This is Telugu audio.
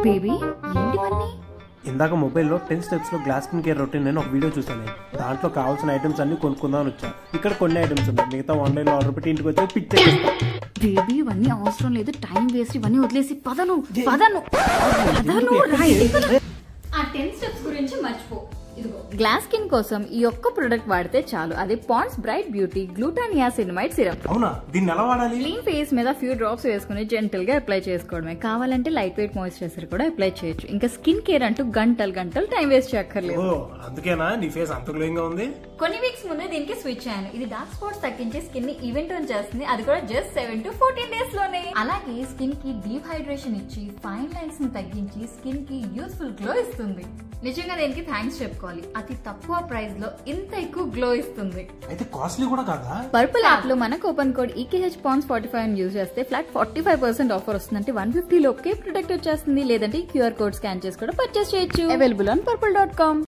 బేబీ ఏంటివన్నీ? ఇందాక మొబైల్లో 10 steps లో గ్లాస్ స్కిన్ కేర్ రొటీన్ నేను ఒక వీడియో చూసాను. దాంట్లో కావాల్సిన ఐటమ్స్ అన్ని కొనుక్కుందామని వచ్చా. ఇక్కడ కొన్ని ఐటమ్స్ ఉన్నాయి, మిగతా ఆన్లైన్ లో ఆర్డర్ పెట్టి ఇంటికి వచ్చి పిక్చర్. బేబీ ఇవన్నీ అవసరం లేదు, టైం వేస్ట్, ఇవన్నీ వదిలేసి పదను ఆ 10 steps గురించి మర్చిపో. ఇదిగో గ్లాస్ స్కిన్ కోసం ఈ ఒక్క ప్రొడక్ట్ వాడితే చాలు. అది పాండ్స్ బ్రైట్ బ్యూటీ గ్లూటానియాసినమైడ్ సిరప్. అవునా, దీన్ని ఎలా వాడాలి? క్లీన్ ఫేస్ మీద ఫ్యూ డ్రాప్స్ వేసుకుని జెంటల్ గా అప్లై చేసుకోవడమే. కావాలంటే లైట్ వెయిట్ మాయిశ్చరైజర్ కూడా అప్లై చేయొచ్చు. ఇంకా స్కిన్ కేర్ అంటూ గంటలు టైం వేస్ట్ చేయక్కర్లేదు. అందుకేనా నీ ఫేస్ అంత గ్లోయింగ్ గా ఉంది? కొన్ని వీక్స్ ముందే దీనికి స్విచ్ అయ్యాను. ఇది డార్క్ స్పాట్స్ తగ్గించి స్కిన్ ని ఈవెన్ టోన్ చేస్తుంది, అది కూడా జస్ట్ 7 to 14 days లోనే. అలాగే స్కిన్ కి డీప్ హైడ్రేషన్ ఇచ్చి ఫైన్ లైన్స్ ని తగ్గించి స్కిన్ కి యూత్ఫుల్ గ్లో ఇస్తుంది. నిజంగా దీనికి థ్యాంక్స్ చెప్పుకోవాలి, అతి తక్కువ ప్రైస్ లో ఇంత ఎక్కువ గ్లో ఇస్తుంది. అయితే కాస్ట్లీ కూడా కాదా? పర్పుల్ యాప్ లో మన కూపన్ కోడ్ EKHPONDS45 యూజ్ చేస్తే ఫ్లాట్ 45% ఆఫర్ వస్తుందంటే 150 లోకే ప్రొడక్ట్ వచ్చేస్తుంది. లేదంటే QR కోడ్ స్కాన్ చేసి కూడా పర్చేస్ చేయొచ్చు. Available on purple.com.